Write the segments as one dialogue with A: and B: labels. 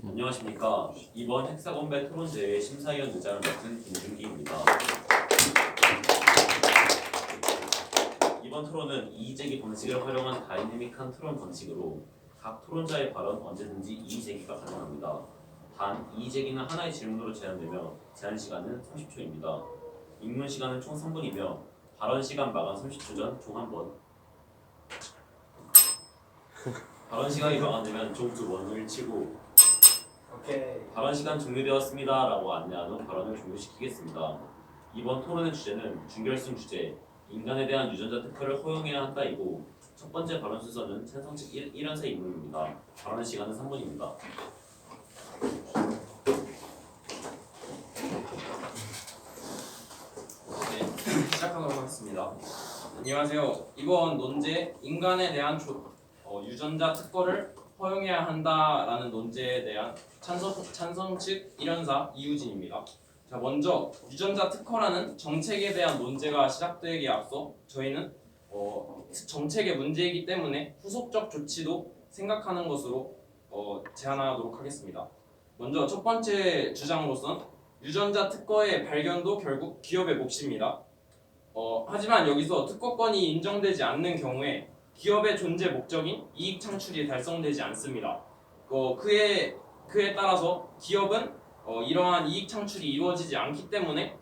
A: 안녕하십니까. 이번 헥사곤배 토론대회 심사위원 의장을 맡은 김준기입니다. 이번 토론은 이의제기 방식을 활용한 다이내믹한 토론 방식으로 각 토론자의 발언 언제든지 이의제기가 가능합니다. 단 이의제기는 하나의 질문으로 제한되며 제한 시간은 30초입니다. 입문 시간은 총 3분이며 발언 시간 마감 30초 전 총 한 번. 발언 시간이 마감되면 종두 원을 치고 발언 시간 종료되었습니다 라고 안내한 후 발언을 종료시키겠습니다. 이번 토론의 주제는 준결승 주제 인간에 대한 유전자 특허를 허용해야 한다이고 첫 번째 발언 순서는 찬성 측 1연사 입문입니다. 발언 시간은 3분입니다.
B: 네, 시작하도록 하겠습니다. 안녕하세요. 이번 논제 인간에 대한 유전자 특허를 허용해야 한다라는 논제에 대한 찬성 측 1연사 이우진입니다. 자, 먼저 유전자 특허라는 정책에 대한 논제가 시작되기에 앞서 저희는 정책의 문제이기 때문에 후속적 조치도 생각하는 것으로 제안하도록 하겠습니다. 먼저 첫 번째 주장으로선 유전자 특허의 발견도 결국 기업의 몫입니다. 하지만 여기서 특허권이 인정되지 않는 경우에 기업의 존재 목적인 이익 창출이 달성되지 않습니다. 그에 따라서 기업은 이러한 이익 창출이 이루어지지 않기 때문에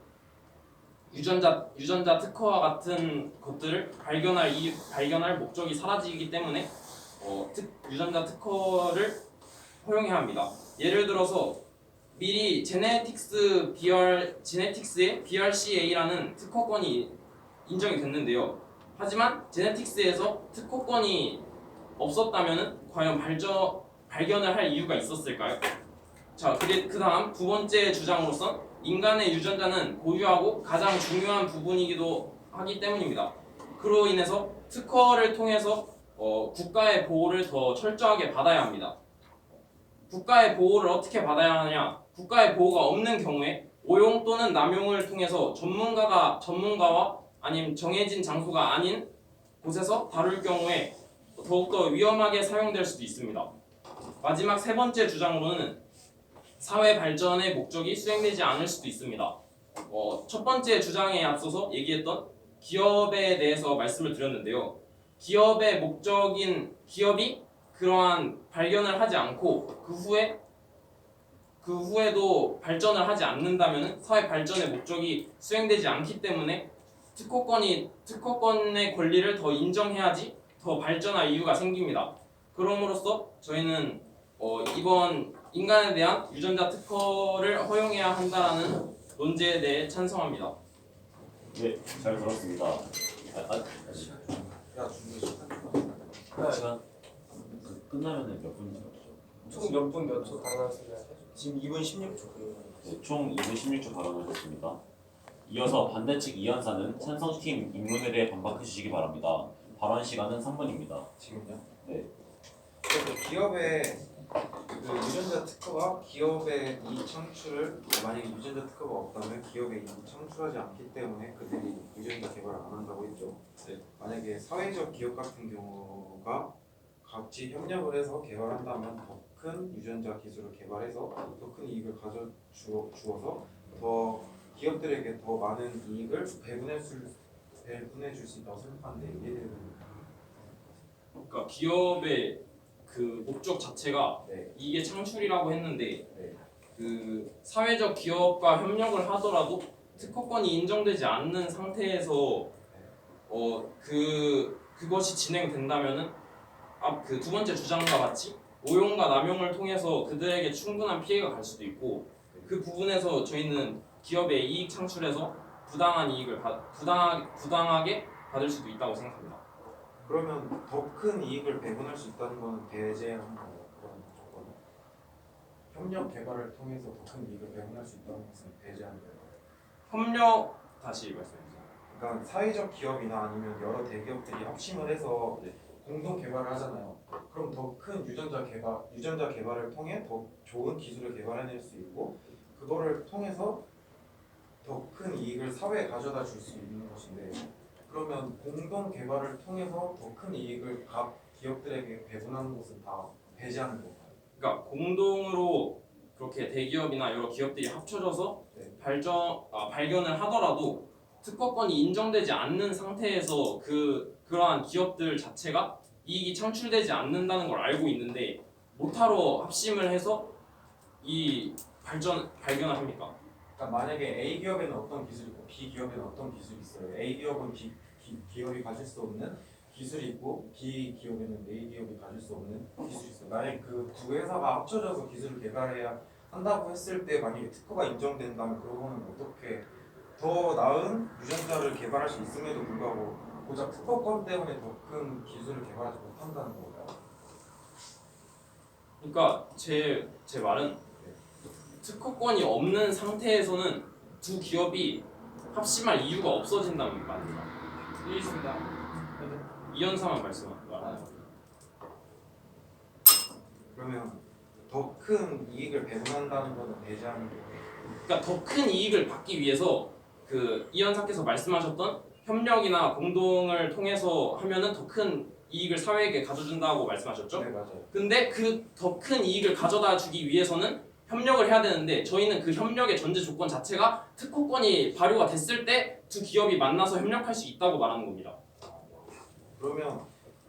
B: 유전자 특허와 같은 것들을 발견할 목적이 사라지기 때문에 유전자 특허를 허용해야 합니다. 예를 들어서 미리 제네틱스의 BRCA라는 특허권이 인정이 됐는데요. 하지만 제네틱스에서 특허권이 없었다면 과연 발견을 할 이유가 있었을까요? 자, 그 다음 두 번째 주장으로선 인간의 유전자는 고유하고 가장 중요한 부분이기도 하기 때문입니다. 그로 인해서 특허를 통해서 국가의 보호를 더 철저하게 받아야 합니다. 국가의 보호를 어떻게 받아야 하느냐? 국가의 보호가 없는 경우에 오용 또는 남용을 통해서 전문가와 아니면 정해진 장소가 아닌 곳에서 다룰 경우에 더욱더 위험하게 사용될 수도 있습니다. 마지막 세 번째 주장으로는 사회 발전의 목적이 수행되지 않을 수도 있습니다. 첫 번째 주장에 앞서서 얘기했던 기업에 대해서 말씀을 드렸는데요. 기업의 목적인 기업이 그러한 발견을 하지 않고 그 후에도 발전을 하지 않는다면 사회 발전의 목적이 수행되지 않기 때문에 특허권의 권리를 더 인정해야지 더 발전할 이유가 생깁니다. 그럼으로써 저희는 이번 인간에 대한 유전자 특허를 허용해야 한다는 논제에 대해 찬성합니다.
A: 네, 잘 들었습니다. 시간 끝나면 몇 분이죠?
C: 총 몇 분 몇 초 발언하셨나요? 지금 2분 16초.
A: 네, 총 2분 16초 발언을 했습니다. 이어서 반대측 이연사는 찬성팀 입론에 대해 반박해 주시기 바랍니다. 발언 시간은 3분입니다.
C: 지금요?
A: 네.
D: 기업의 유전자 특허가 기업의 이익 창출을 만약에 유전자 특허가 없다면 기업의 이익 창출하지 않기 때문에 그들이 유전자 개발을 안 한다고 했죠.
B: 네.
D: 만약에 사회적 기업 같은 경우가 같이 협력을 해서 개발한다면 더 큰 유전자 기술을 개발해서 더 큰 이익을 주어서 더 기업들에게 더 많은 이익을 배분해 줄 수 있다고 생각하는데 이해되는
B: 그러니까 기업의 그 목적 자체가
D: 네.
B: 이게 창출이라고 했는데
D: 네.
B: 그 사회적 기업과 협력을 하더라도 특허권이 인정되지 않는 상태에서 그것이 진행된다면은 그 두 번째 주장과 같이 오용과 남용을 통해서 그들에게 충분한 피해가 갈 수도 있고 그 부분에서 저희는 기업의 이익 창출에서 부당한 이익을 부당하게 받을 수도 있다고 생각합니다.
D: 그러면 더 큰 이익을 배분할 수 있다는 것은 배제하는 거예요. 그런 조건. 협력 개발을 통해서 더 큰 이익을 배분할 수 있다는 것은 배제하는 거예요.
B: 협력 다시 말씀해 주세요.
D: 그러니까 사회적 기업이나 아니면 여러 대기업들이 합심을 해서 공동 개발을 하잖아요. 그럼 더 큰 유전자 개발을 통해 더 좋은 기술을 개발해낼 수 있고 그거를 통해서 더 큰 이익을 사회에 가져다 줄 수 있는 것인데 그러면 공동 개발을 통해서 더 큰 이익을 각 기업들에게 배분하는 것은 다 배제하는 건가요?
B: 그러니까 공동으로 그렇게 대기업이나 여러 기업들이 합쳐져서
D: 네.
B: 발견을 하더라도 특허권이 인정되지 않는 상태에서 그러한 기업들 자체가 이익이 창출되지 않는다는 걸 알고 있는데 못하러 합심을 해서 이 발견을 합니까?
D: 그러니까 만약에 A 기업에는 어떤 기술이 있고 B 기업에는 어떤 기술이 있어요. A 기업은 기업이 가질 수 없는 기술이 있고 B 기업에는 A 기업이 가질 수 없는 기술이 있어요. 만약에 그 두 회사가 합쳐져서 기술을 개발해야 한다고 했을 때 만약에 특허가 인정된다면 그러고는 어떻게 더 나은 유전자를 개발할 수 있음에도 불구하고 고작 특허권 때문에 더 큰 기술을 개발하지 못한다는 거예요.
B: 그러니까 제 말은 특허권이 없는 상태에서는 두 기업이 합심할 이유가 없어진다는 말입니다.
C: 틀리십니다.
B: 이현사만 말씀하나요?
D: 그러면 더 큰 이익을 배분한다는 것은 되지 않는 거예요.
B: 그러니까 더 큰 이익을 받기 위해서 그 이현사께서 말씀하셨던 협력이나 공동을 통해서 하면은 더 큰 이익을 사회에게 가져준다고 말씀하셨죠?
D: 네 맞아요.
B: 근데 그 더 큰 이익을 가져다 주기 위해서는 협력을 해야 되는데 저희는 그 협력의 전제 조건 자체가 특허권이 발효가 됐을 때 두 기업이 만나서 협력할 수 있다고 말하는 겁니다.
D: 그러면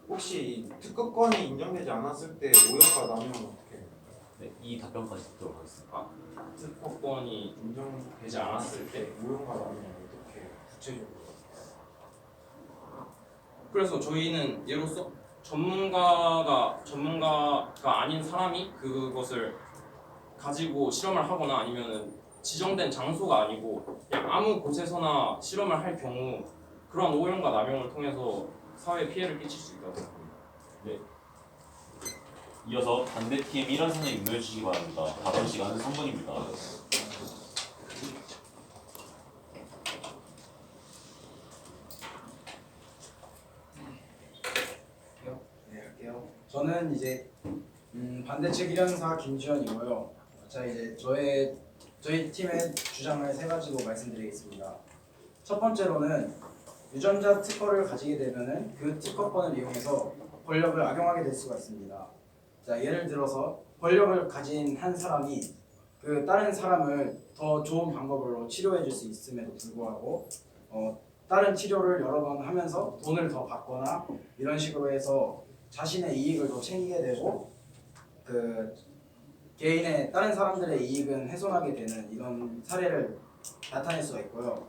D: 혹시 특허권이 인정되지 않았을 때 오염과 남용은 어떻게 해요?
A: 네, 이 답변까지 듣도록 하겠습니다.
B: 특허권이
D: 인정되지 않았을 때 오염과 남용은 어떻게 구체적으로?
B: 그래서 저희는 예로서 전문가가 아닌 사람이 그것을 가지고 실험을 하거나 아니면은 지정된 장소가 아니고 그냥 아무 곳에서나 실험을 할 경우 그러한 오염과 남용을 통해서 사회에 피해를 끼칠 수 있다고 생각합니다.
A: 이어서 반대팀 이런선에 임노해 주시기 바랍니다. 발언 시간은 3분입니다.
E: 네, 할게요. 저는 이제 반대측 1연사 김지현이고요. 자, 이제 저희 팀의 주장을 세 가지로 말씀드리겠습니다. 첫 번째로는 유전자 특허를 가지게 되면은 그 특허권을 이용해서 권력을 악용하게 될 수가 있습니다. 자, 예를 들어서 권력을 가진 한 사람이 그 다른 사람을 더 좋은 방법으로 치료해 줄 수 있음에도 불구하고 다른 치료를 여러 번 하면서 돈을 더 받거나 이런 식으로 해서 자신의 이익을 더 챙기게 되고 그 개인의 다른 사람들의 이익은 훼손하게 되는 이런 사례를 나타낼 수가 있고요.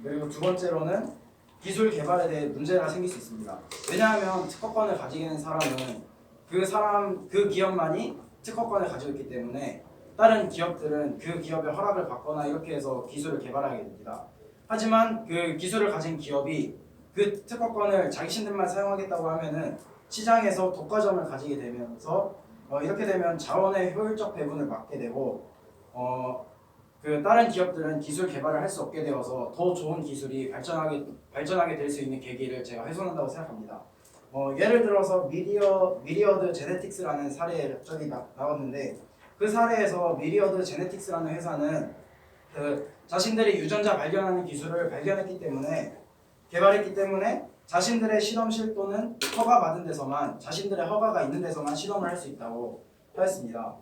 E: 그리고 두 번째로는 기술 개발에 대해 문제가 생길 수 있습니다. 왜냐하면 특허권을 가지게 된 사람은 그 기업만이 특허권을 가지고 있기 때문에 다른 기업들은 그 기업의 허락을 받거나 이렇게 해서 기술을 개발하게 됩니다. 하지만 그 기술을 가진 기업이 그 특허권을 자신들만 사용하겠다고 하면은 시장에서 독과점을 가지게 되면서 이렇게 되면 자원의 효율적 배분을 막게 되고 그 다른 기업들은 기술 개발을 할 수 없게 되어서 더 좋은 기술이 발전하게 될 수 있는 계기를 제가 훼손한다고 생각합니다. 예를 들어서 미리어드 제네틱스라는 사례 저기 나왔는데 그 사례에서 미리어드 제네틱스라는 회사는 그 자신들이 유전자 발견하는 기술을 개발했기 때문에 자신들의 실험실 또는 허가받은 데서만 자신들의 허가가 있는 데서만 실험을 할 수 있다고 하였습니다.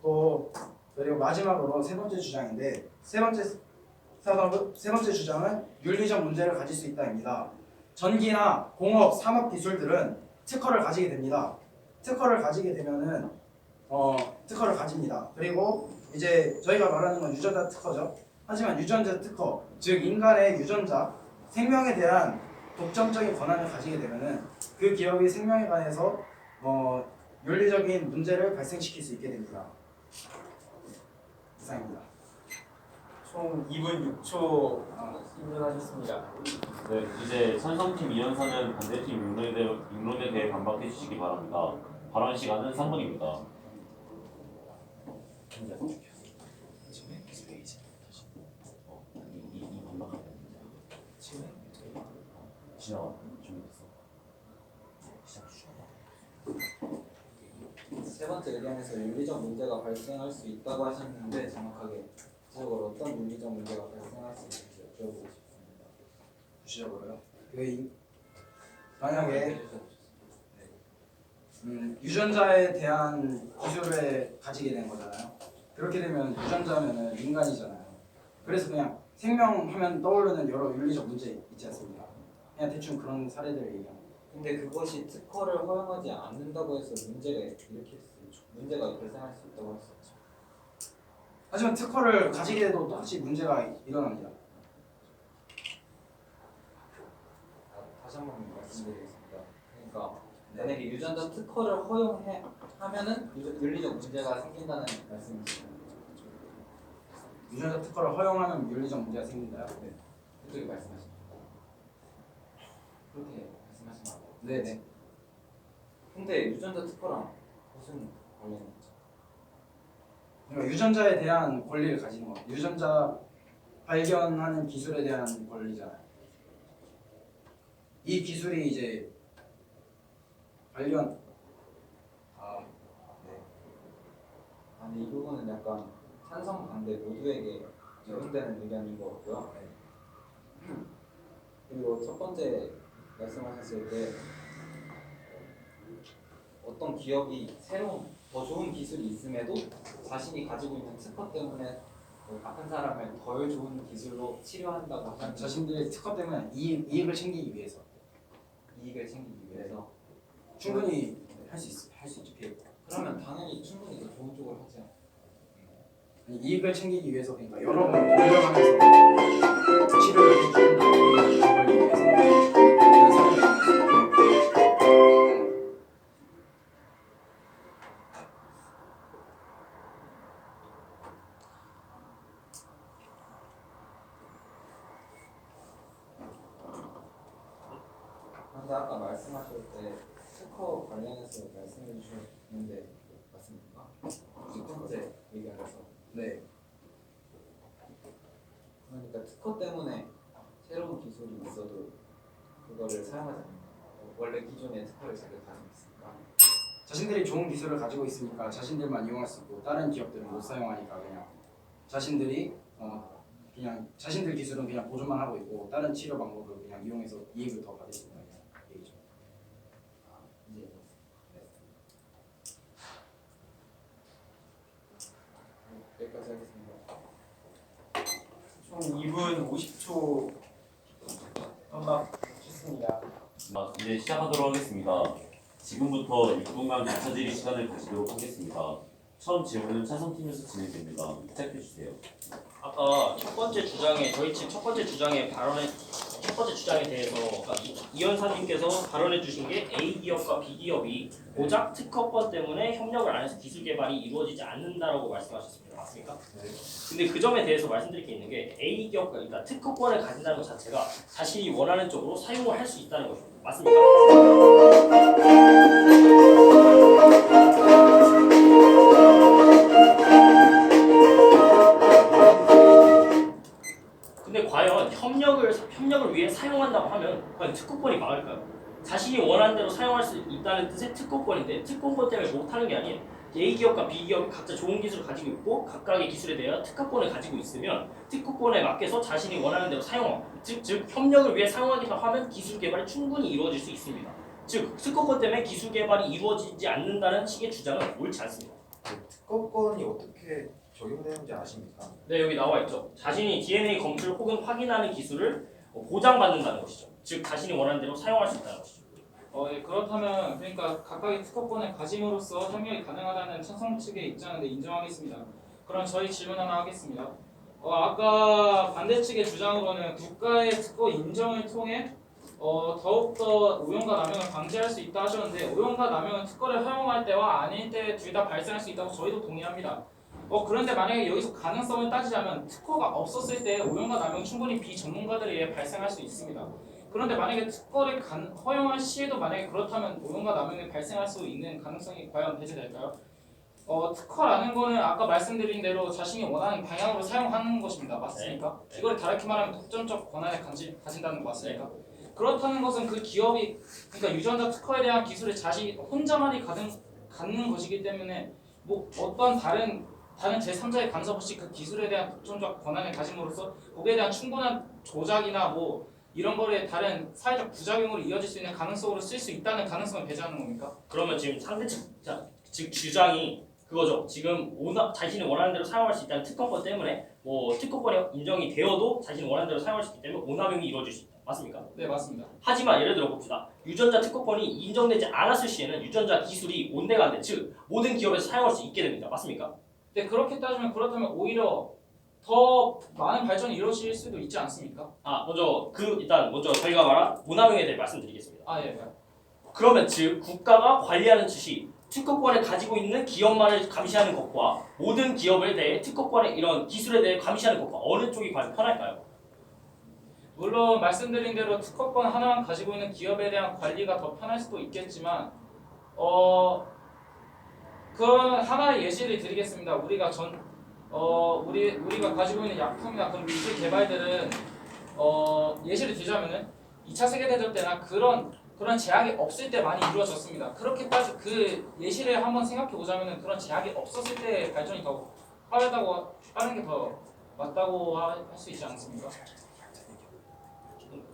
E: 또 그리고 마지막으로 세 번째 주장인데 세 번째 주장은 윤리적 문제를 가질 수 있다입니다. 전기나 공업, 산업 기술들은 특허를 가지게 됩니다. 특허를 가지게 되면은 특허를 가집니다. 그리고 이제 저희가 말하는 건 유전자 특허죠. 하지만 유전자 특허, 즉 인간의 유전자, 생명에 대한 독점적인 권한을 가지게 되면은 그 기업이 생명에 관해서 윤리적인 문제를 발생시킬 수 있게 됩니다. 이상입니다.
C: 총 2분 6초 인정하셨습니다.
A: 네, 이제 찬성팀 이현사는 반대팀 융론에 대해 반박해 주시기 바랍니다. 발언 시간은 3분입니다. 이 반박하면 지나가 준비됐어. 시작 주시죠.
F: 세 번째 의견에서 윤리적 문제가 발생할 수 있다고 하셨는데 정확하게 구체적으로 어떤 윤리적 문제가 발생할 수 있는지 여쭤보고 싶습니다.
E: 구체적으로요. 만약에 유전자에 대한 기술을 가지게 된 거잖아요. 그렇게 되면 유전자면은 인간이잖아요. 그래서 그냥 생명하면 떠오르는 여러 윤리적 문제 있지 않습니까? 그냥 대충 그런 사례들을 얘기합니다.
F: 근데 그것이 특허를 허용하지 않는다고 해서 문제가 발생할 수 있다고 할 수 없죠.
E: 하지만 특허를 가지게 돼도 똑같이 문제가 일어납니다.
F: 다시 한번 말씀드리겠습니다. 그러니까 만약에 유전자 특허를 허용하면은 윤리적 문제가 생긴다는 말씀이시죠.
E: 유전자 특허를 허용하면 윤리적 문제가 생긴다요?
F: 그쪽에 말씀하신 그렇게 말씀하시면 안 돼요.
E: 네네.
F: 근데 유전자 특허랑 무슨 관련이 있죠?
E: 그러니까 유전자에 대한 권리를 가지는 거. 유전자 발견하는 기술에 대한 권리잖아요. 이 기술이 이제 발견.
F: 근데 이 부분은 약간 찬성 반대 모두에게 적용되는 의견인 것 같고요. 그리고 첫 번째 말씀하셨을 때 어떤 기업이 새로운 더 좋은 기술이 있음에도 자신이 가지고 있는 특허 때문에 아픈 사람을 덜 좋은 기술로 치료한다고 하는
E: 자신들의 특허 때문에 이익을 챙기기 위해서
F: 이익을 챙기기 위해서
E: 충분히 할 수 있죠.
F: 그러면 당연히 충분히 더 좋은 쪽으로 하지 않아요.
E: 아니, 이익을 챙기기 위해서 그러니까 여러 번 돌려가면서 치료를 해준다. 권리 위해서. 그래서
F: 근데 아까 말씀하실 때 특허 관련해서 말씀해 주셨는데 맞습니까? 첫 번째 얘기하면서
E: 네.
F: 그러니까 특허 때문에 새로운 기술이 있어도 그거를 사용하지 않는 원래 기존의 특허를 자기가 가지고 있으니까
E: 자신들이 좋은 기술을 가지고 있으니까 자신들만 이용할 수 있고 다른 기업들은 못 사용하니까 그냥 자신들이 그냥 자신들 기술은 그냥 보존만 하고 있고 다른 치료 방법을 그냥 이용해서 이익을 더 받을 수 있는 얘기죠.
F: 이제 여기까지 하겠습니다.
C: 총 2분 50초 한방 했습니다.
A: 이제 시작하도록 하겠습니다. 지금부터 6분간 교차 질의 시간을 가지도록 하겠습니다. 처음 질문은 찬성팀에서 진행됩니다. 시작해 주세요.
B: 아까 첫 번째 주장에 저희 측 첫 번째 주장에 첫 번째 주장에 대해서 이현사님께서 발언해 주신 게 A 기업과 B 기업이 고작 특허권 때문에 협력을 안 해서 기술 개발이 이루어지지 않는다라고 말씀하셨습니다. 맞습니까? 근데 그 점에 대해서 말씀드릴 게 있는 게 A 기업과 그러니까 특허권을 가진다는 것 자체가 자신이 원하는 쪽으로 사용을 할 수 있다는 것입니다. 맞습니까? 근데 과연 협력을 위해 사용한다고 하면 과연 특허권이 막을까요? 자신이 원하는 대로 사용할 수 있다는 뜻의 특허권인데 특허권 때문에 못하는 게 아니에요. A 기업과 B 기업이 각자 좋은 기술을 가지고 있고 각각의 기술에 대한 특허권을 가지고 있으면 특허권에 맡겨서 자신이 원하는 대로 사용하고 즉 협력을 위해 사용하기만 하면 기술 개발이 충분히 이루어질 수 있습니다. 즉 특허권 때문에 기술 개발이 이루어지지 않는다는 식의 주장은 옳지 않습니다.
D: 특허권이 어떻게 적용되는지 아십니까?
B: 네, 여기 나와 있죠. 자신이 DNA 검출 혹은 확인하는 기술을 보장받는다는 것이죠. 즉 자신이 원하는 대로 사용할 수 있다는 것이죠.
G: 예, 그렇다면 그러니까 각각의 특허권을 가짐으로써 협력이 가능하다는 찬성 측의 입장을 인정하겠습니다. 그럼 저희 질문 하나 하겠습니다. 아까 반대 측의 주장으로는 국가의 특허 인정을 통해 더욱더 오용과 남용을 방지할 수 있다 하셨는데 오용과 남용은 특허를 허용할 때와 아닐 때 둘 다 발생할 수 있다고 저희도 동의합니다. 그런데 만약에 여기서 가능성을 따지자면 특허가 없었을 때 오용과 남용은 충분히 비전문가들에 의해 발생할 수 있습니다. 그런데 만약에 특허를 허용할 시에도 만약에 그렇다면 오용과 남용이 발생할 수 있는 가능성이 과연 배제될까요? 특허라는 거는 아까 말씀드린 대로 자신이 원하는 방향으로 사용하는 것입니다. 맞습니까? 이걸 다르게 말하면 독점적 권한을 가진다는 거 맞습니까? 그렇다는 것은 그 기업이 그러니까 유전자 특허에 대한 기술을 자신 혼자만이 갖는 것이기 때문에 뭐 어떤 다른 제3자의 간섭 없이 그 기술에 대한 독점적 권한을 가짐으로써 거기에 대한 충분한 조작이나 뭐 이런 거에 다른 사회적 부작용으로 이어질 수 있는 가능성으로 쓸 수 있다는 가능성을 배제하는 겁니까?
B: 그러면 지금 상대 측 즉 주장이
H: 그거죠. 지금 자신이 원하는 대로 사용할 수 있다는 특허권 때문에 뭐 특허권이 인정이 되어도 자신이 원하는 대로 사용할 수 있기 때문에 오남용이 이루어질 수 있다. 맞습니까?
G: 네, 맞습니다.
H: 하지만 예를 들어 봅시다. 유전자 특허권이 인정되지 않았을 시에는 유전자 기술이 온데가 안 돼. 즉 모든 기업에서 사용할 수 있게 됩니다. 맞습니까?
G: 네, 그렇게 따지면 그렇다면 오히려 더 많은 발전이 이루어질 수도 있지 않습니까?
H: 일단 먼저 저희가 말한 오남용에 대해 말씀드리겠습니다.
G: 아, 예.
H: 그러면 즉 국가가 관리하는 즉시 특허권을 가지고 있는 기업만을 감시하는 것과 모든 기업에 대해 특허권의 이런 기술에 대해 감시하는 것과 어느 쪽이 과연 편할까요?
G: 물론 말씀드린 대로 특허권 하나만 가지고 있는 기업에 대한 관리가 더 편할 수도 있겠지만 그런 하나의 예시를 드리겠습니다. 우리가 가지고 있는 약품이나 그런 기술 개발들은 예시를 들자면은 2차 세계대전 때나 그런 제약이 없을 때 많이 이루어졌습니다. 그렇게 따져 그 예시를 한번 생각해 보자면은 그런 제약이 없었을 때 발전이 더 빠른 게 더 맞다고 할 수 있지 않습니까?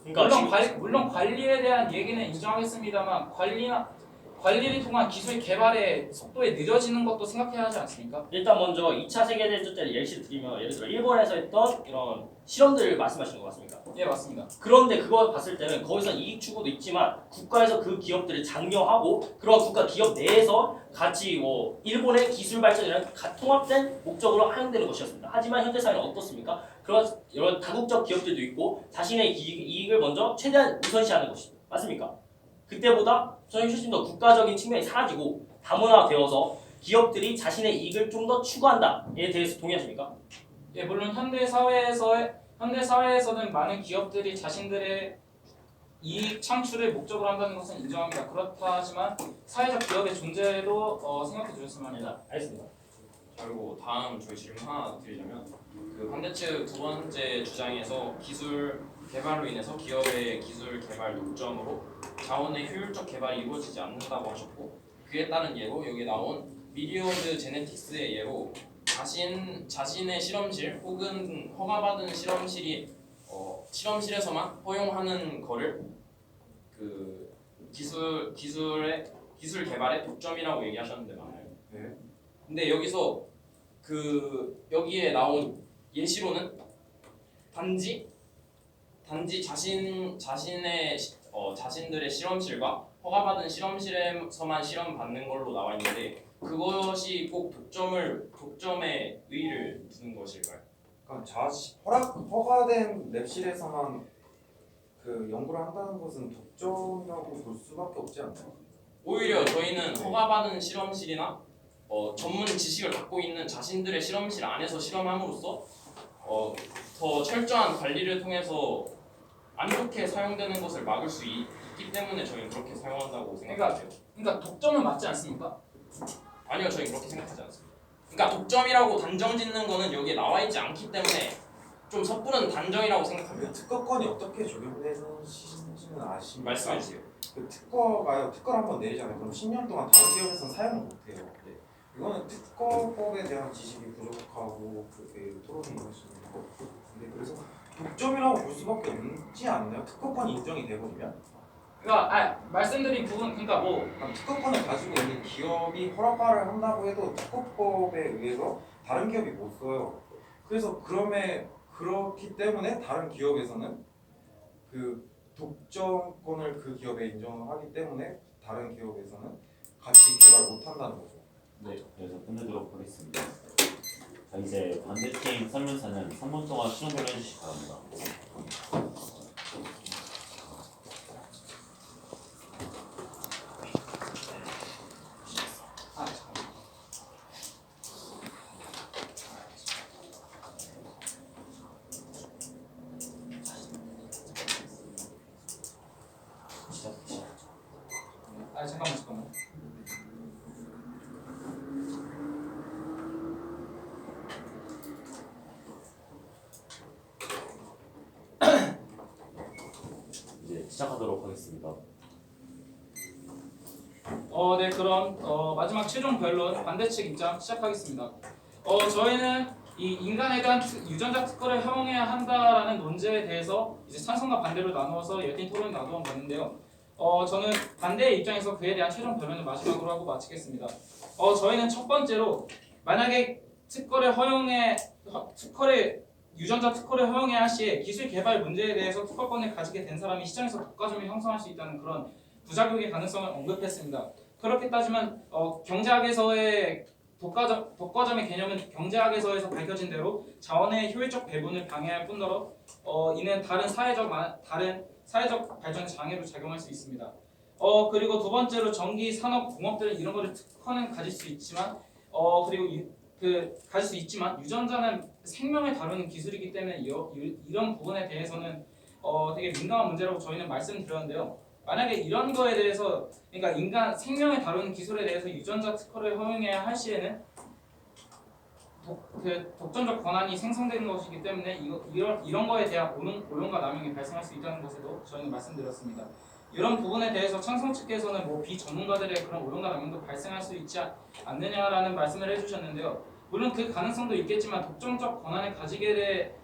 H: 그러니까
G: 물론 관리에 대한 얘기는 인정하겠습니다만 관리를 통한 기술 개발의 속도에 느려지는 것도 생각해야 하지 않습니까?
H: 일단 먼저 2차 세계대전 때 예시를 드리면 예를 들어 일본에서 했던 이런 실험들을 말씀하시는 거 맞습니까?
G: 예, 맞습니다.
H: 그런데 그거 봤을 때는 거기서 이익 추구도 있지만 국가에서 그 기업들을 장려하고 그런 국가 기업 내에서 같이 뭐 일본의 기술 발전이랑 통합된 목적으로 활용되는 것이었습니다. 하지만 현대 사회는 어떻습니까? 그런 여러 다국적 기업들도 있고 자신의 이익을 먼저 최대한 우선시하는 것입니다. 맞습니까? 그때보다 훨씬 더 국가적인 측면이 사라지고 다문화되어서 기업들이 자신의 이익을 좀 더 추구한다에 대해서 동의하십니까?
G: 예, 물론 현대 사회에서는 많은 기업들이 자신들의 이익 창출을 목적으로 한다는 것은 인정합니다. 그렇다 하지만 사회적 기업의 존재도 생각해 주셨으면 합니다.
H: 알겠습니다.
B: 그리고 다음 저희 질문 하나 드리자면 그 반대측 두 번째 주장에서 기술 개발로 인해서 기업의 기술 개발 독점으로 자원의 효율적 개발이 이루어지지 않는다고 하셨고 그에 따른 예로 여기 나온 미리오드 제네틱스의 예로 자신의 실험실 혹은 허가받은 실험실이 실험실에서만 허용하는 거를 그 기술 개발의 독점이라고 얘기하셨는데 맞나요?
D: 네.
B: 근데 여기서 여기에 나온 예시로는 단지 자신들의 실험실과 허가받은 실험실에서만 실험 받는 걸로 나와 있는데 그것이 꼭 독점에 의의를 두는 것일까요?
D: 그러니까 허가된 랩실에서만 그 연구를 한다는 것은 독점이라고 볼 수밖에 없지 않나요?
B: 오히려 저희는 허가받은 실험실이나 전문 지식을 갖고 있는 자신들의 실험실 안에서 실험함으로써 더 철저한 관리를 통해서 안 좋게 사용되는 것을 막을 수 있기 때문에 저희는 그렇게 사용한다고 생각해요.
G: 그러니까 독점은 맞지 않습니까?
B: 아니요, 저희 그렇게 생각하지 않습니다. 그러니까 독점이라고 단정짓는 거는 여기에 나와 있지 않기 때문에 좀 섣부른 단정이라고 생각합니다.
D: 그 특허권이 어떻게 적용되는지는 아십니까?
B: 말씀해 주세요.
D: 그 특허를 한번 내리잖아요. 그럼 10년 동안 다른 기업에서는 사용을 못해요.
B: 네.
D: 이거는 특허법에 대한 지식이 부족하고 그게 토론이 있을 수 있는 거고. 근데 그래서 독점이라고 볼 수밖에 없지 않나요? 특허권이 인정이 되버리면?
G: 그러니까 말씀드린 부분
D: 특허권을 가지고 있는 기업이 허가를 한다고 해도 특허법에 의해서 다른 기업이 못 써요. 그래서 그렇기 때문에 다른 기업에서는 그 독점권을 그 기업에 인정하기 때문에 다른 기업에서는 같이 개발 못 한다는 거죠.
A: 네, 그래서 끝내도록 하겠습니다. 자, 이제 반대팀 설문사는 3분 동안 수정을 해주시기 바랍니다.
G: 잠깐만.
A: 이제 시작하도록 하겠습니다.
G: 네, 그럼 마지막 최종 변론 반대측 입장 시작하겠습니다. 저희는 이 인간에 대한 유전자 특허를 허용해야 한다라는 논제에 대해서 이제 찬성과 반대로 나누어서 열띤 토론을 나누어 봤는데요. 저는 반대의 입장에서 그에 대한 최종 변론을 마지막으로 하고 마치겠습니다. 저희는 첫 번째로 만약에 유전자 특허를 허용해야 할 시에 기술 개발 문제에 대해서 특허권을 가지게 된 사람이 시장에서 독과점을 형성할 수 있다는 그런 부작용의 가능성을 언급했습니다. 그렇게 따지면 경제학에서의 독과점의 개념은 경제학에서에서 밝혀진 대로 자원의 효율적 배분을 방해할 뿐더러 이는 다른 사회적 발전에 장애로 작용할 수 있습니다. 그리고 두 번째로 전기, 산업, 공업들은 이런 거를 특허는 가질 수 있지만 가질 수 있지만 유전자는 생명을 다루는 기술이기 때문에 이런 부분에 대해서는 되게 민감한 문제라고 저희는 말씀드렸는데요. 만약에 이런 거에 대해서 그러니까 인간 생명을 다루는 기술에 대해서 유전자 특허를 허용해야 할 시에는 독점적 권한이 생성되는 것이기 때문에 이런 거에 대한 오용과 남용이 발생할 수 있다는 것에도 저희는 말씀드렸습니다. 이런 부분에 대해서 창성 측에서는 뭐 비전문가들의 그런 오용과 남용도 발생할 수 있지 않느냐라는 말씀을 해주셨는데요. 물론 그 가능성도 있겠지만 독점적 권한을 가지게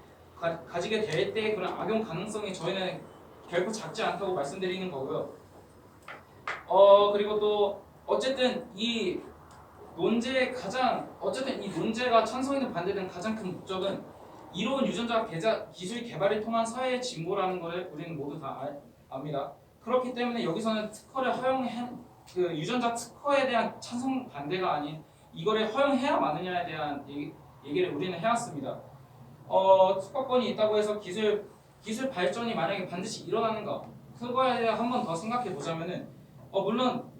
G: 될 때의 그런 악용 가능성이 저희는 결코 작지 않다고 말씀드리는 거고요. 그리고 또 어쨌든 이 논제가 찬성이든 반대든 가장 큰 목적은 이로운 유전자 기술 개발을 통한 사회의 진보라는 것을 우리는 모두 다 압니다. 그렇기 때문에 여기서는 유전자 특허에 대한 찬성 반대가 아닌 이거를 허용해야 마느냐에 대한 얘기를 우리는 해왔습니다. 특허권이 있다고 해서 기술 발전이 만약에 반드시 일어나는가 그거에 대해 한 번 더 생각해 보자면은 물론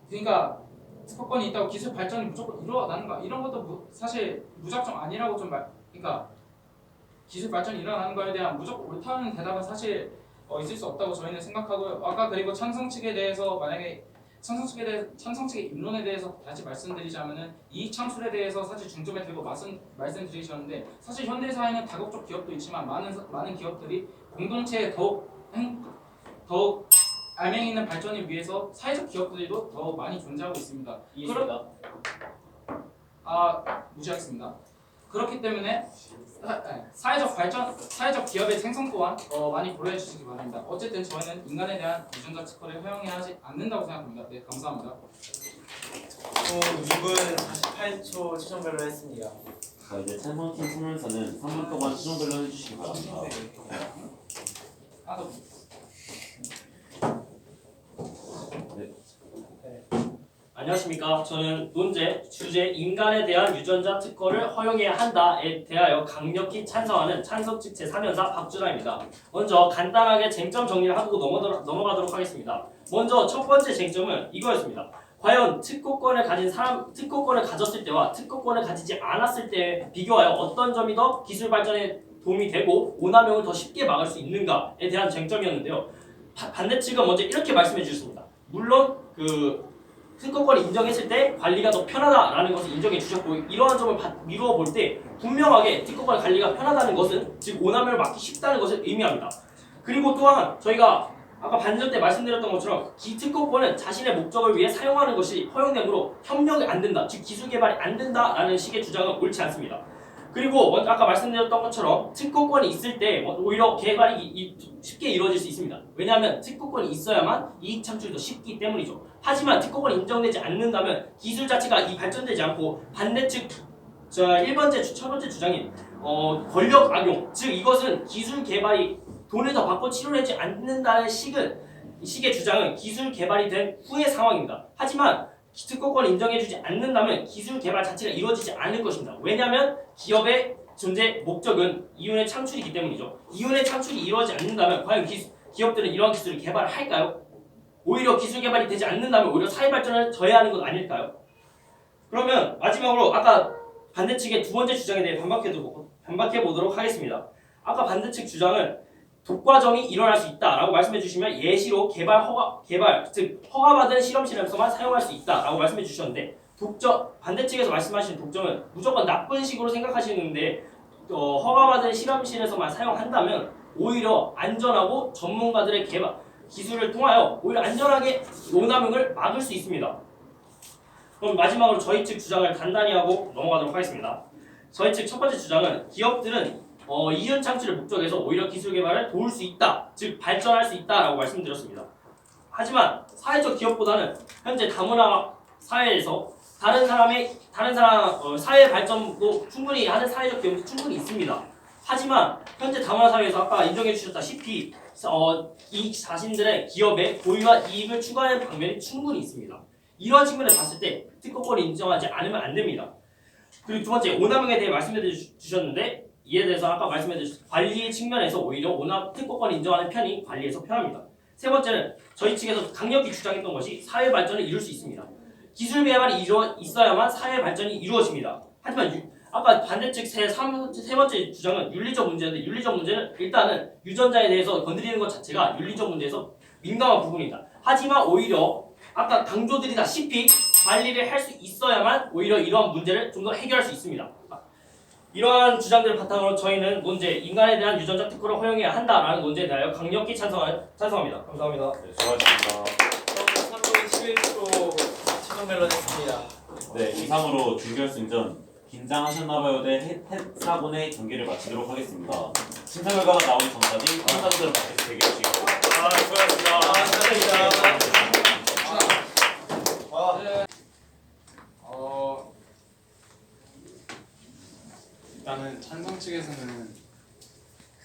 G: 그러니까 특허권이 있다고 기술 발전이 무조건 일어나는가 이런 것도 사실 무작정 아니라고 그러니까 기술 발전이 일어나는 거에 대한 무조건 옳다는 대답은 사실 있을 수 없다고 저희는 생각하고요. 아까 그리고 찬성 측에 대해서 만약에 찬성 측의 입론에 대해서 다시 말씀드리자면은 이익 창출에 대해서 사실 중점에 두고 말씀드리셨는데 사실 현대 사회는 다국적 기업도 있지만 많은 기업들이 공동체에 더욱 알맹이 있는 발전을 위해서 사회적 기업들도 더 많이 존재하고 있습니다.
H: 이해했습니다.
G: 무시하겠습니다. 그렇기 때문에 사회적 기업의 생성 또한 많이 고려해 주시기 바랍니다. 어쨌든 저희는 인간에 대한 유전자 특허를 허용해야 하지 않는다고 생각합니다. 네, 감사합니다.
C: 2분 48초 최종 변론했습니다.
A: 자, 이제 찬성팀 설명서는 3분 동안 최종 변론 해주시기 바랍니다.
H: 안녕하십니까. 저는 논제 주제 인간에 대한 유전자 특허를 허용해야 한다에 대하여 강력히 찬성하는 찬성 측 제3연사 박준하입니다. 먼저 간단하게 쟁점 정리를 하고 넘어가도록 하겠습니다. 먼저 첫 번째 쟁점은 이거였습니다. 과연 특허권을 가졌을 때와 특허권을 가지지 않았을 때 비교하여 어떤 점이 더 기술 발전에 도움이 되고 오남용을 더 쉽게 막을 수 있는가에 대한 쟁점이었는데요. 반대 측은 먼저 이렇게 말씀해 주셨습니다. 물론 특허권을 인정했을 때 관리가 더 편하다라는 것을 인정해 주셨고 이러한 점을 미루어 볼 때 분명하게 특허권 관리가 편하다는 것은 즉 오남용을 막기 쉽다는 것을 의미합니다. 그리고 또한 저희가 아까 반전 때 말씀드렸던 것처럼 특허권은 자신의 목적을 위해 사용하는 것이 허용되므로 협력이 안 된다, 즉 기술 개발이 안 된다라는 식의 주장은 옳지 않습니다. 그리고 아까 말씀드렸던 것처럼 특허권이 있을 때 오히려 개발이 쉽게 이루어질 수 있습니다. 왜냐하면 특허권이 있어야만 이익 창출이 더 쉽기 때문이죠. 하지만 특허권이 인정되지 않는다면 기술 자체가 발전되지 않고 반대측 첫 번째 주장인 권력 악용, 즉 이것은 기술 개발이 돈을 더 받고 치료하지 않는다는 식의 주장은 기술 개발이 된 후의 상황입니다. 하지만 특허권을 인정해주지 않는다면 기술 개발 자체가 이루어지지 않을 것입니다. 왜냐하면 기업의 존재 목적은 이윤의 창출이기 때문이죠. 이윤의 창출이 이루어지지 않는다면 과연 기업들은 이러한 기술을 개발할까요? 오히려 기술 개발이 되지 않는다면 오히려 사회 발전을 저해하는 것 아닐까요? 그러면 마지막으로 아까 반대측의 두 번째 주장에 대해 반박해 보도록 하겠습니다. 아까 반대측 주장은 독과점이 일어날 수 있다라고 말씀해 주시면 예시로 즉 허가받은 실험실에서만 사용할 수 있다라고 말씀해 주셨는데 반대측에서 말씀하시는 독점은 무조건 나쁜 식으로 생각하시는데 허가받은 실험실에서만 사용한다면 오히려 안전하고 전문가들의 기술을 통하여 오히려 안전하게 오남용을 막을 수 있습니다. 그럼 마지막으로 저희 측 주장을 간단히 하고 넘어가도록 하겠습니다. 저희 측 첫 번째 주장은 기업들은 이윤 창출을 목적에서 오히려 기술 개발을 도울 수 있다, 즉 발전할 수 있다라고 말씀드렸습니다. 하지만 사회적 기업보다는 현재 다문화 사회에서 다른 사람 사회 발전도 충분히 하는 사회적 기업도 충분히 있습니다. 하지만 현재 다문화 사회에서 아까 인정해 주셨다시피 이 자신들의 기업의 고유와 이익을 추구하는 방면이 충분히 있습니다. 이러한 측면을 봤을 때 특허권을 인정하지 않으면 안 됩니다. 그리고 두 번째, 오남용에 대해 말씀해 주셨는데 이에 대해서 아까 말씀해 주신 관리 측면에서 오히려 특허권을 인정하는 편이 관리에서 편합니다. 세 번째는 저희 측에서 강력히 주장했던 것이 사회 발전을 이룰 수 있습니다. 기술 개발이 있어야만 사회 발전이 이루어집니다. 하지만 아까 반대측 세 번째 주장은 윤리적 문제인데, 윤리적 문제는 일단은 유전자에 대해서 건드리는 것 자체가 윤리적 문제에서 민감한 부분입니다. 하지만 오히려 아까 강조드리다시피 관리를 할 수 있어야만 오히려 이러한 문제를 좀 더 해결할 수 있습니다. 이러한 주장들을 바탕으로 저희는 논제, 인간에 대한 유전자 특허를 허용해야 한다라는 논제에 대하여 강력히 찬성합니다. 감사합니다.
A: 네, 수고하셨습니다.
C: 3분 11초 최종 멜론했습니다.
A: 네, 이상으로 준결승전 긴장하셨나봐요 대 햇사군의 경기를 마치도록 하겠습니다. 심사 결과가 나오기 전까지 참가자들은 밖에서 대기해 주시겠습니다.
C: 수고하셨습니다.
I: 일단은 찬성 측에서는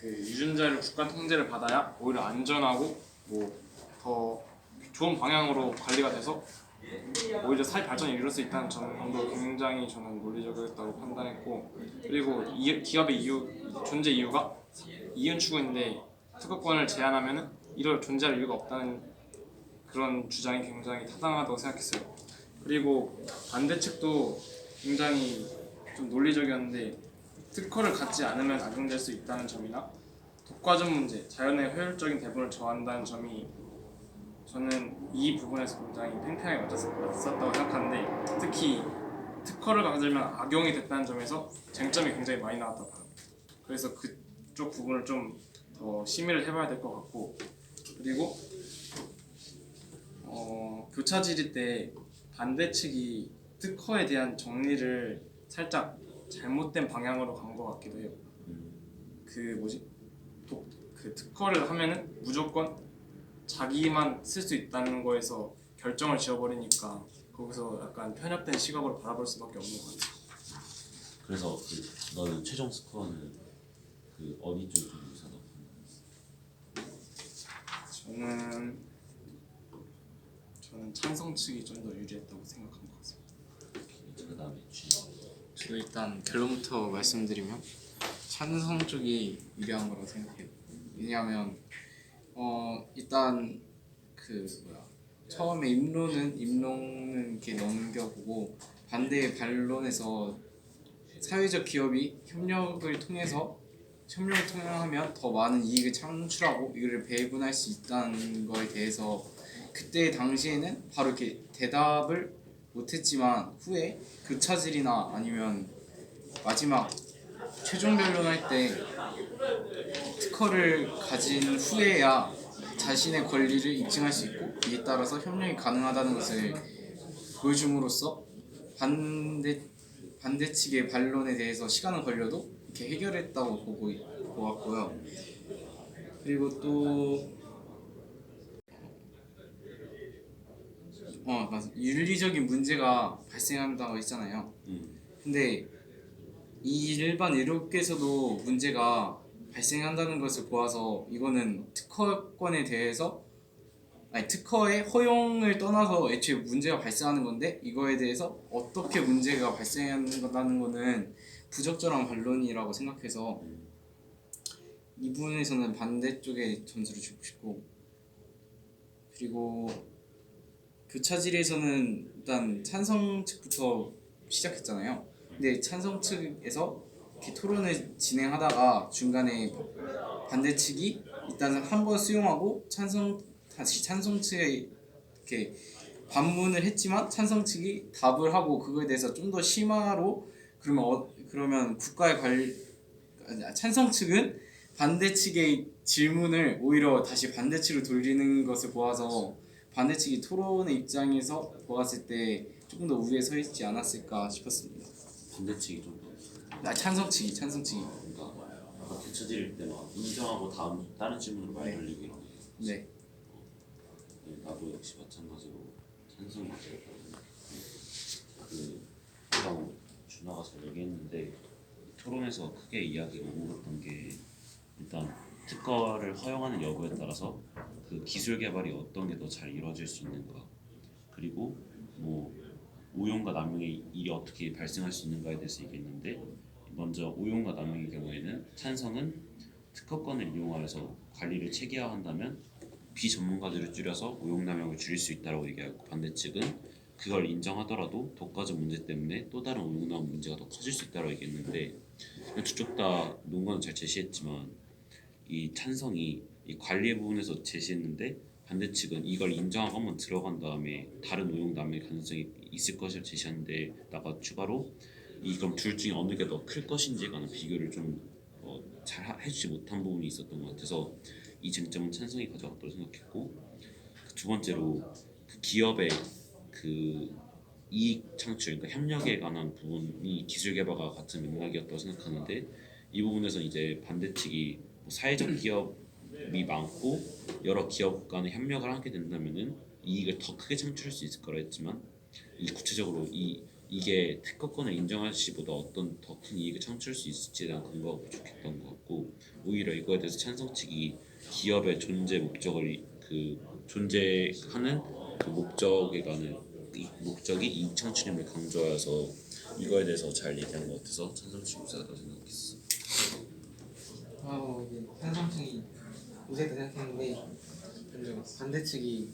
I: 그 유전자를 국가 통제를 받아야 오히려 안전하고 뭐 더 좋은 방향으로 관리가 돼서 오히려 사회 발전을 이룰 수 있다는 점도 굉장히 저는 논리적이었다고 판단했고, 그리고 기업의 존재 이유가 이윤 추구인데 특허권을 제한하면은 이럴 존재할 이유가 없다는 그런 주장이 굉장히 타당하다고 생각했어요. 그리고 반대 측도 굉장히 좀 논리적이었는데 특허를 갖지 않으면 악용될 수 있다는 점이나 독과점 문제, 자연의 효율적인 배분을 저한다는 점이 저는 이 부분에서 굉장히 팽팽하게 맞섰다고 생각하는데, 특히 특허를 가지면 악용이 됐다는 점에서 쟁점이 굉장히 많이 나왔다고 봅니다. 그래서 그쪽 부분을 좀 더 심의를 해봐야 될 것 같고, 그리고 교차 질의 때 반대 측이 특허에 대한 정리를 살짝 잘못된 방향으로 간 것 같기도 해요. 그 특허를 하면은 무조건 자기만 쓸 수 있다는 거에서 결정을 지어버리니까 거기서 약간 편협된 시각으로 바라볼 수밖에 없는 것 같아요.
A: 그래서 너는 최종 스코어는 어디 쪽이 좀 유사하다고 생각했어?
I: 저는 찬성 측이 좀 더 유리했다고 생각한 것 같습니다.
A: 그 다음에
J: 저도 일단 결론부터 말씀드리면 찬성 쪽이 유리한 거라고 생각해요. 왜냐하면 일단 처음에 입론은 이렇게 넘겨보고 반대의 반론에서 사회적 기업이 협력을 통하면 더 많은 이익을 창출하고 이거를 배분할 수 있다는 거에 대해서 그때 당시에는 바로 이렇게 대답을 못했지만 후에 교차질이나 아니면 마지막 최종 변론할 때 특허를 가진 후에야 자신의 권리를 입증할 수 있고 이에 따라서 협력이 가능하다는 것을 보여줌으로써 반대 측의 반론에 대해서 시간은 걸려도 이렇게 해결했다고 보았고요. 그리고 또 맞아. 윤리적인 문제가 발생한다고 했잖아요. 근데 이 일반 의료계에서도 문제가 발생한다는 것을 보아서 이거는 특허권에 대해서 특허의 허용을 떠나서 애초에 문제가 발생하는 건데 이거에 대해서 어떻게 문제가 발생한다는 거는 부적절한 반론이라고 생각해서 이 부분에서는 반대쪽에 점수를 주고 싶고, 그리고 교차질에서는 일단 찬성 측부터 시작했잖아요. 근데 찬성 측에서 이렇게 토론을 진행하다가 중간에 반대 측이 일단 한번 수용하고 다시 찬성 측에 이렇게 반문을 했지만 찬성 측이 답을 하고 그거에 대해서 좀 더 심화로 그러면 찬성 측은 반대 측의 질문을 오히려 다시 반대 측으로 돌리는 것을 보아서 반대 측이 토론의 입장에서 보았을 때 조금 더 우위에 서 있지 않았을까 싶었습니다.
A: 반대 측이 좀 더
J: 찬성 측이
A: 뭔가 붙여질 때 막 인정하고 다른 질문으로 많이 돌리고 이런 거.
J: 네.
A: 네, 나도 역시 마찬가지로 찬성이죠. 그 일단 준하가 잘 얘기했는데 토론에서 크게 이야기가 오갔던 게 일단 특허를 허용하는 여부에 따라서 그 기술 개발이 어떤 게 더 잘 이루어질 수 있는가, 그리고 뭐 오용과 남용의 일이 어떻게 발생할 수 있는가에 대해서 얘기했는데, 먼저 오용과 남용의 경우에는 찬성은 특허권을 이용하여서 관리를 체계화한다면 비전문가들을 줄여서 오용남용을 줄일 수 있다고 얘기하고, 반대측은 그걸 인정하더라도 독과점 문제 때문에 또 다른 오용남용 문제가 더 커질 수 있다고 얘기했는데, 두 쪽 다 논거는 잘 제시했지만 이 찬성이 이 관리의 부분에서 제시했는데, 반대측은 이걸 인정하고 한번 들어간 다음에 다른 오용남용의 가능성이 있을 것을 제시하는데, 나가 추가로 이 그럼 둘 중에 어느 게 더 클 것인지에 관한 비교를 좀 잘 해주지 못한 부분이 있었던 것 같아서 이 쟁점은 찬성이 가져갔다고 생각했고, 두 번째로 그 기업의 그 이익 창출, 그러니까 협력에 관한 부분이 기술 개발과 같은 맥락이었다고 생각하는데, 이 부분에서 이제 반대측이 뭐 사회적 기업이 많고 여러 기업 간의 협력을 하게 된다면은 이익을 더 크게 창출할 수 있을 거라 했지만, 이 구체적으로 이게 특허권을 인정할 시보다 어떤 더 큰 이익을 창출할 수 있을지에 대한 근거가 부족했던 것 같고, 오히려 이거에 대해서 찬성 측이 기업의 존재 목적을 그 존재하는 그 목적에 관한 목적이 이익 창출임을 강조하여서 이거에 대해서 잘 얘기한 것 같아서 찬성 측이 우세하다고 생각했어.
K: 이게 찬성층이 우세하다 생각했는데 반대측이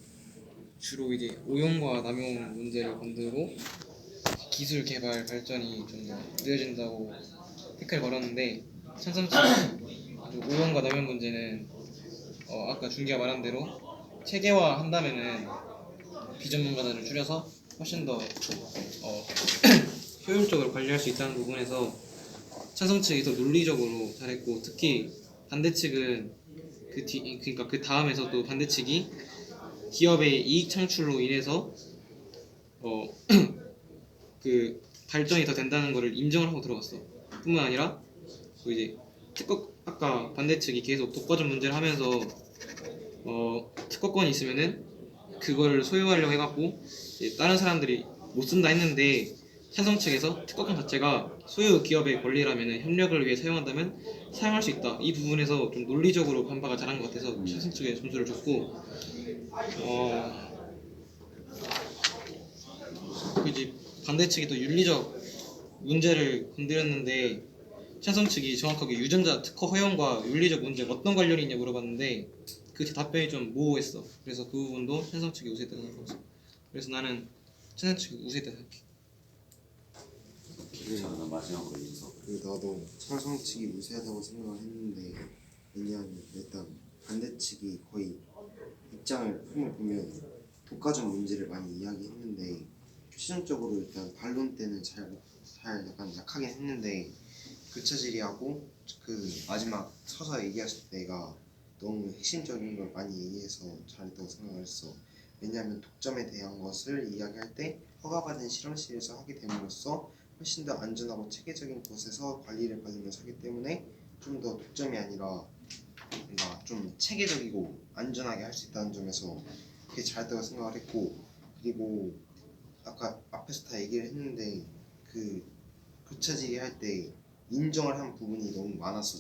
K: 주로 이제 오용과 남용 문제를 건드고 기술 개발 발전이 좀 더 늦어진다고 태클을 걸었는데, 찬성층은 오용과 남용 문제는 아까 준기가 말한 대로 체계화 한다면은 비전문가들을 줄여서 훨씬 더 효율적으로 관리할 수 있다는 부분에서 찬성 측이 더 논리적으로 잘했고, 특히 반대측은 그러니까 그 다음에서도 반대측이 기업의 이익 창출로 인해서 그 발전이 더 된다는 것을 인정을 하고 들어갔어. 뿐만 아니라 이제 아까 반대측이 계속 독과점 문제를 하면서 특허권이 있으면은 그걸 소유하려고 해갖고 다른 사람들이 못 쓴다 했는데, 찬성 측에서 특허권 자체가 소유 기업의 권리라면 협력을 위해 사용한다면 사용할 수 있다. 이 부분에서 좀 논리적으로 반박을 잘한 것 같아서 찬성 측에 점수를 줬고, 이제 반대측이 또 윤리적 문제를 건드렸는데, 찬성 측이 정확하게 유전자 특허 허용과 윤리적 문제가 어떤 관련이 있냐 물어봤는데 그 답변이 좀 모호했어. 그래서 그 부분도 찬성 측이 우세했다 생각하고, 그래서 나는 찬성 측이 우세했다 생각해.
A: 마지막으로 인서.
L: 나도 찬성 측이 우세하다고 생각을 했는데, 왜냐하면 일단 반대측이 거의 입장을 보면 독과점 문제를 많이 이야기했는데, 최종적으로 일단 반론 때는 잘 약간 약하긴 했는데, 교차 질의하고 그 마지막 서서 얘기하실 때가 너무 핵심적인 걸 많이 얘기해서 잘했다고 생각을 했어. 왜냐하면 독점에 대한 것을 이야기할 때 허가받은 실험실에서 하게 됨으로써 훨씬 더 안전하고 체계적인 곳에서 관리를 받으면서 하기 때문에 좀 더 독점이 아니라 뭔가 좀 체계적이고 안전하게 할 수 있다는 점에서 그게 잘했다고 생각을 했고, 그리고 아까 앞에서 다 얘기를 했는데 그 교차 질의할 때 인정을 한 부분이 너무 많았어.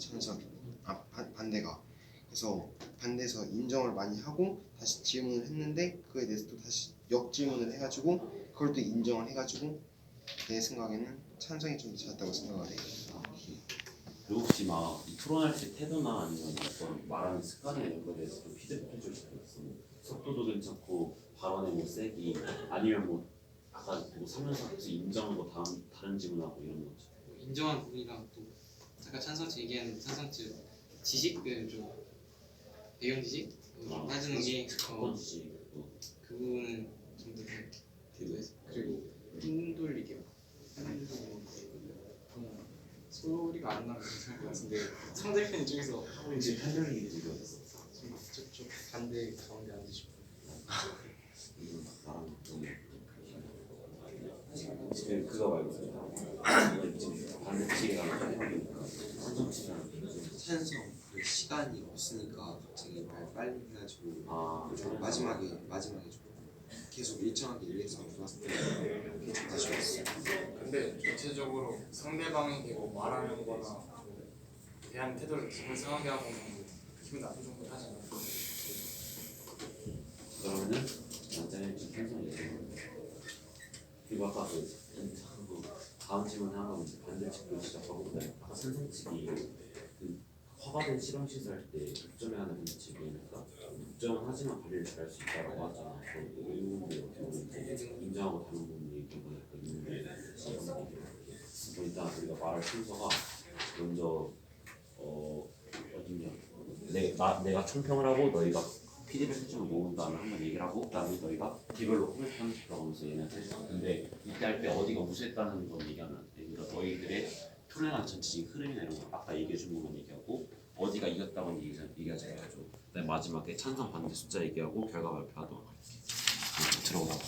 L: 반대가. 그래서 반대에서 인정을 많이 하고 다시 질문을 했는데 그거에 대해서 또 다시 역질문을 해가지고 그걸 또 인정을 해가지고 내 생각에는 찬성이 좀 더 잘했다고 생각을 해.
A: 그리고 혹시 막 토론할 때 태도나 아니면 어떤 말하는 습관이나 이런 거에 대해서 좀 피드백 해줄 수도 있어. 속도도 괜찮고 발언의 뭐 세기, 아니면 뭐 아까 뭐 설명서 인정하고 다른 질문하고 이런 거죠.
K: 인정한 부분이랑 또 아까 찬성 측 얘기하는 찬성 측 지식을 좀 배경 지식 따지는 게 그 부분은 좀 더 대도해서, 그리고 흔들리게 소리가 안 나는 것 같은데 상대편 쪽에서 하고 있는
A: 흔들리게 들렸어.
K: 좀 반대 가운데 앉으시고
A: 지금 그거 말고 지금 반대측에 가면 찬성 측이랑
L: 찬성 그 시간이 없으니까 갑자기 말 빨리 해가지고 좀 마지막에 좀 계속 일정하게 일렉션 좋았을 때 그게 좀 아쉬웠어요.
I: 근데 전체적으로 상대방에게 뭐 말하는 거나 뭐 대한 태도를 기분 상하게 하거나 뭐 기분 나쁜 정도 하지 않아요.
A: 그러면은 완전히 좀 편성이 되는 그리고 아까 그 다음 질문 한번 반대측도 시작하고 아까 선생측이 그 허가된 실험시설 할 때 독점에 하는 반대측이니까 독점은 하지만 관리를 잘할 수 있다고 하잖아. 그 의문들 인정하고 다른 부분 얘기하고 약간 있는데 일단 우리가 말할 순서가 먼저 어디냐 내가 총평을 하고 너희가 피드백 해주고 모은 다음에 한번 얘기를 하고 그다음에 너희가 디벨로 코멘트 하면서 들어가면서 얘네한테 해줘. 근데 이때 할 때 어디가 무시했다는 건 얘기하면 안 돼. 그러니까 너희들의 토론한 전체적인 흐름이나 이런 거 아까 얘기해준 것만 얘기하고 어디가 이겼다고는 얘기하지 말아줘. 그다음에 마지막에 찬성 반대 숫자 얘기하고 결과 발표하도록 할게. 들어오라고.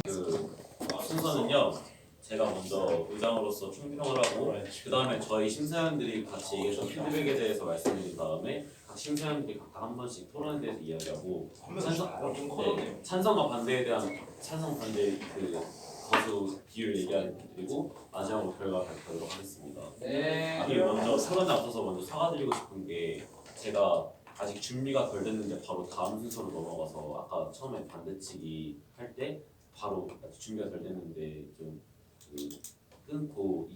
A: 그 순서는요. 제가 먼저 의장으로서 총평을 하고 그 다음에 저희 심사위원들이 같이 얘기했던 피드백에 대해서 말씀드린 다음에 각 심사위원들이 각각 한 번씩 토론에 대해서 이야기하고 찬성과 반대에 대한 찬성 반대 그 거수 비율 얘기해드리고 마지막으로 결과 발표하도록 하겠습니다.
B: 네.
A: 그리고 먼저 토론에 앞서서 먼저 사과드리고 싶은 게 제가 아직 준비가 덜 됐는데 바로 다음 순서로 넘어가서 아까 처음에 반대치기 할 때 바로 아직 준비가 덜 됐는데 좀 끊고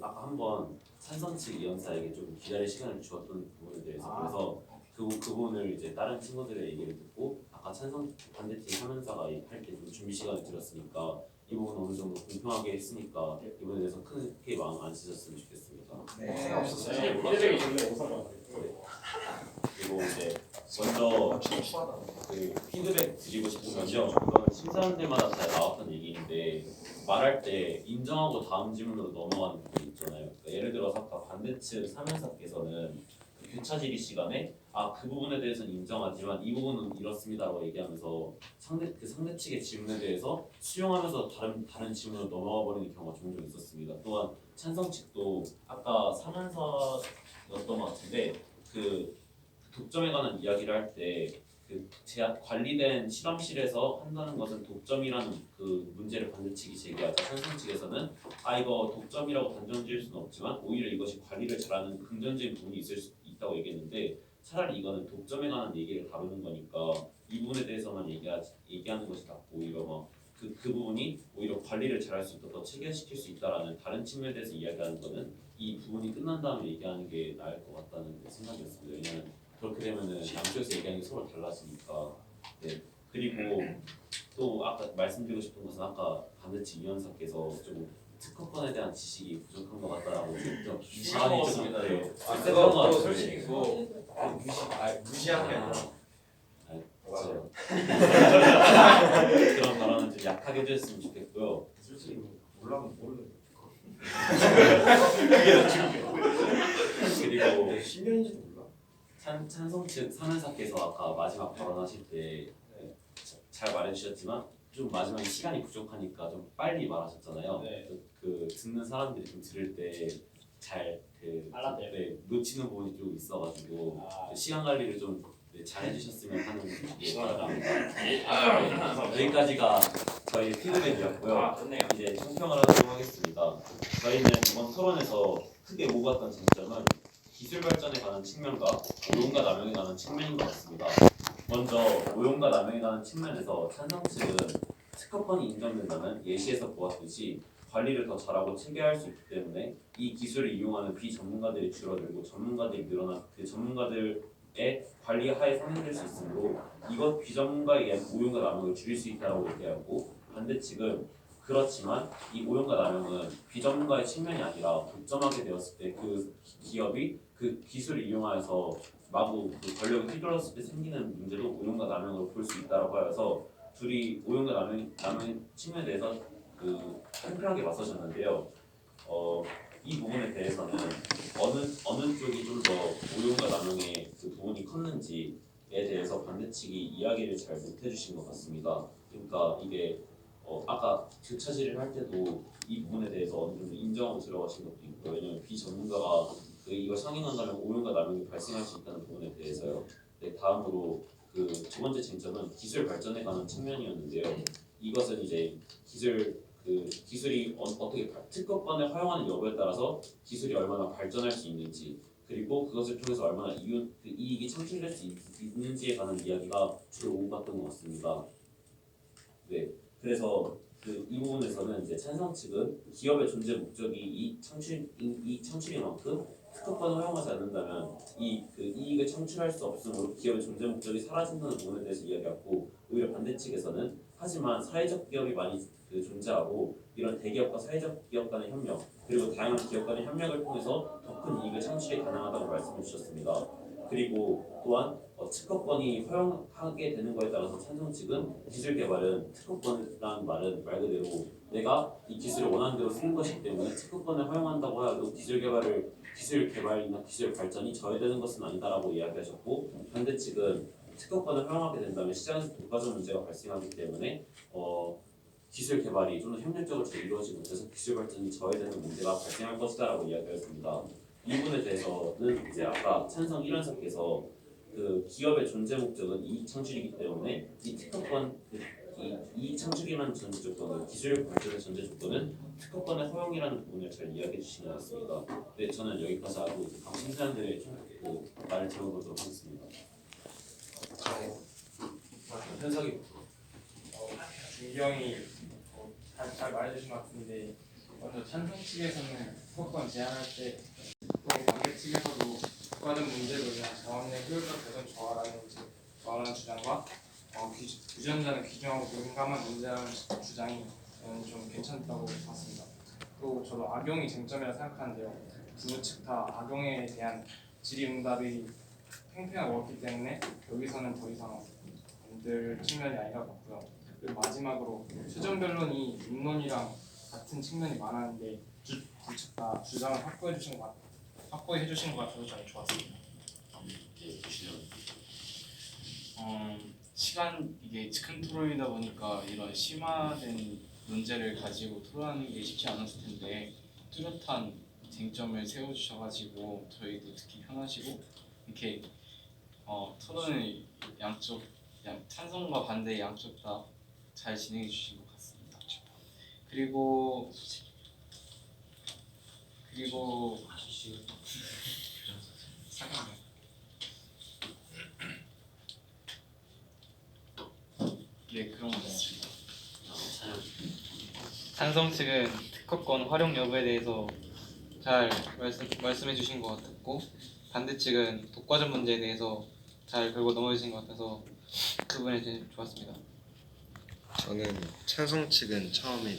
A: 아까 한번 찬성 측 위원사에게 좀 기다릴 시간을 주었던 부분에 대해서 그래서 그 부분을 이제 다른 친구들의 얘기를 듣고 아까 찬성 반대팀 사면사가 할 때 좀 준비 시간을 들었으니까 이 부분 어느 정도 공평하게 했으니까 이번에 대해서 크게 마음 안 쓰셨으면 좋겠습니다.
E: 네.
G: 피드백이 좋네 우선.
A: 그리고 이제 먼저 그 피드백 드리고 싶은 건요. 심사위원들마다 잘 나왔던 얘기인데 말할 때 인정하고 다음 질문으로 넘어가는 부분이 있잖아요. 그러니까 예를 들어서 아까 반대측 3연사께서는 그 교차 질의 시간에 그 부분에 대해서는 인정하지만 이 부분은 이렇습니다라고 얘기하면서 상대 측의 질문에 대해서 수용하면서 다른 질문으로 넘어가 버리는 경우가 종종 있었습니다. 또한 찬성 측도 아까 3연사였던 것 같은데 그 독점에 관한 이야기를 할 때 그 관리된 실험실에서 한다는 것은 독점이라는 그 문제를 반대측이 제기하자 찬성 측에서는 이거 독점이라고 단정 지을 수는 없지만 오히려 이것이 관리를 잘하는 긍정적인 부분이 있을 수 있다고 얘기했는데 차라리 이거는 독점에 관한 얘기를 다루는 거니까 이 부분에 대해서만 얘기하는 것이 낫고 오히려 그 부분이 오히려 관리를 잘할 수 있도록 더 체계시킬 수 있다라는 다른 측면에 대해서 이야기하는 거는 이 부분이 끝난 다음에 얘기하는 게 나을 것 같다는 생각이었습니다. 왜냐하면 그렇게 되면은 양쪽에서 얘기하는 게 서로 달라지니까. 네. 그리고 또 아까 말씀드리고 싶은 것은 아까 반대측 위원사께서 좀 특허권에 대한 지식이 부족한 것 같다라고 좀 시간이 좀
C: 그거 솔직히 그거 무시한 게 아니라
A: 맞아요. 그런 발언은 좀 약하게 해주셨으면 좋겠고요.
D: 솔직히 몰라면 모르는
A: 그리고
D: 10년인지도 몰라.
A: 찬성 측 3연사께서 아까 마지막 발언하실 때 잘 말해주셨지만 좀 마지막에 시간이 부족하니까 좀 빨리 말하셨잖아요.
G: 네.
A: 그 듣는 사람들이 좀 들을 때 잘
G: 알았대요.
A: 놓치는 부분이 좀 있어가지고 시간 관리를 좀 잘 해주셨으면 하는 바랍니다. 여기까지가 저희 피드백이었고요. 이제 총평을 하도록 하겠습니다. 저희는 이번 토론에서 크게 모았던 쟁점은 기술 발전에 관한 측면과 오용과 남용에 관한 측면인 것 같습니다. 먼저 오용과 남용에 관한 측면에서 찬성 측은 특허권이 인정된다면 예시에서 보았듯이 관리를 더 잘하고 체계할 수 있기 때문에 이 기술을 이용하는 비전문가들이 줄어들고 전문가들이 늘어나 그 전문가들의 관리 하에 상행될 수 있으므로 이것 비전문가에 의한 오용과 남용을 줄일 수 있다고 얘기하고 반대 측은 그렇지만 이 오용과 남용은 비전문가의 측면이 아니라 독점하게 되었을 때 그 기업이 그 기술을 이용하여서 마구 그 권력을 휘둘렀을 때 생기는 문제도 오용과 남용으로 볼 수 있다고 하여서 둘이 오용과 남용 측면에 대해서 한편하게 맞서셨는데요. 이 부분에 대해서는 어느 쪽이 좀 더 오용과 남용의 그 부분이 컸는지에 대해서 반대측이 이야기를 잘 못해주신 것 같습니다. 그러니까 이게 아까 교차 질의를 할 때도 이 부분에 대해서 어느 정도 인정하고 들어가신 것도 있고 왜냐면 비전문가가 이걸 상행한다면 오용과 남용이 발생할 수 있다는 부분에 대해서요. 네, 다음으로 그 두 번째 쟁점은 기술 발전에 관한 측면이었는데요. 이것은 이제 기술이 어떻게 특허권을 허용하는 여부에 따라서 기술이 얼마나 발전할 수 있는지 그리고 그것을 통해서 얼마나 이익이 창출될 수 있는지에 관한 이야기가 주로 오갔던 것 같습니다. 네, 그래서 이 부분에서는 이제 찬성 측은 기업의 존재 목적이 이익 창출인 만큼 특허권을 허용하지 않는다면 이익을 창출할 수 없으므로 기업의 존재 목적이 사라진다는 부분에 대해서 이야기했고 오히려 반대 측에서는 하지만 사회적 기업이 많이 존재하고 이런 대기업과 사회적 기업 간의 협력 그리고 다양한 기업 간의 협력을 통해서 더 큰 이익을 창출이 가능하다고 말씀해 주셨습니다. 그리고 또한 특허권이 허용하게 되는 것에 따라서 찬성 측은 기술 개발은 특허권이라는 말은 말 그대로 내가 이 기술을 원하는 대로 쓰는 것이기 때문에 특허권을 허용한다고 하여도 기술 개발이나 기술 발전이 저해되는 것은 아니다라고 이야기하셨고 반대 측은 특허권을 허용하게 된다면 시장에서 독과점 문제가 발생하기 때문에 기술 개발이 좀 더 협력적으로 이루어지고 못해서 기술 발전이 저해되는 문제가 발생할 것이다라고 이야기했습니다. 이 부분에 대해서는 이제 아까 찬성 1원사께서 기업의 존재 목적은 이익 창출이기 때문에 이 특허권 이익 창출이라는 전제 조건은 기술 발전의 전제 조건은 특허권의 허용이라는 부분을 잘 이야기해 주신 것 같습니다. 네, 저는 여기까지 하고 이제 방청자들의 말을 들어보도록 하겠습니다. 현석이
I: 준기 형이 잘 말해주신 것 같은데 먼저 찬성 측에서는 특허권 제한할 때 반대 측에서도 국가적 문제로 인한 자원의 효율적 개선 저하라는 주장과 유전자는 귀중하고 민감한 문제라는 주장이 저는 좀 괜찮다고 봤습니다. 또 저도 악용이 쟁점이라 생각하는데요. 두 측 다 악용에 대한 질의응답이 팽팽하고 없기 때문에 여기서는 더 이상 만들 측면이 아니라 같고요. 그리고 마지막으로 최종 변론이 윤론이랑 같은 측면이 많았는데 두 측 다 주장을 확보해 주신 것 같아서 저는 좋았습니다.
J: 이게 큰 토론이다 보니까 이런 심화된 문제를 가지고 토론하는 게 쉽지 않았을 텐데 뚜렷한 쟁점을 세워주셔가지고 저희도 듣기 편하시고 이렇게 토론을 찬성과 반대 양쪽 다 잘 진행해 주신 것 같습니다. 그리고 네, 그런 것 같습니다.
K: 찬성 측은 특허권 활용 여부에 대해서 잘 말씀해 주신 것 같았고 반대 측은 독과점 문제에 대해서 잘 걸고 넘어주신 것 같아서 그 부분이 제일 좋았습니다.
L: 저는 찬성 측은 처음에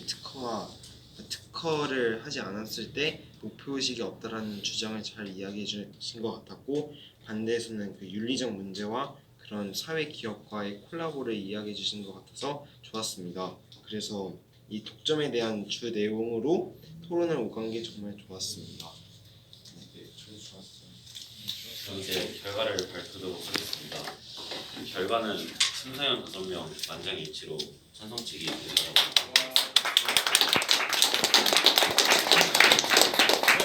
L: 특허를 하지 않았을 때 목표의식이 없다라는 주장을 잘 이야기해 주신 것 같았고 반대에서는 그 윤리적 문제와 그런 사회 기업과의 콜라보를 이야기해 주신 것 같아서 좋았습니다. 그래서 이 독점에 대한 주 내용으로 토론을 오간 게 정말 좋았습니다.
A: 네, 저도 좋았어요. 그럼 이제 결과를 발표하도록 하겠습니다. 결과는 심사위원 5명 만장일치로 찬성 측이 이겼다고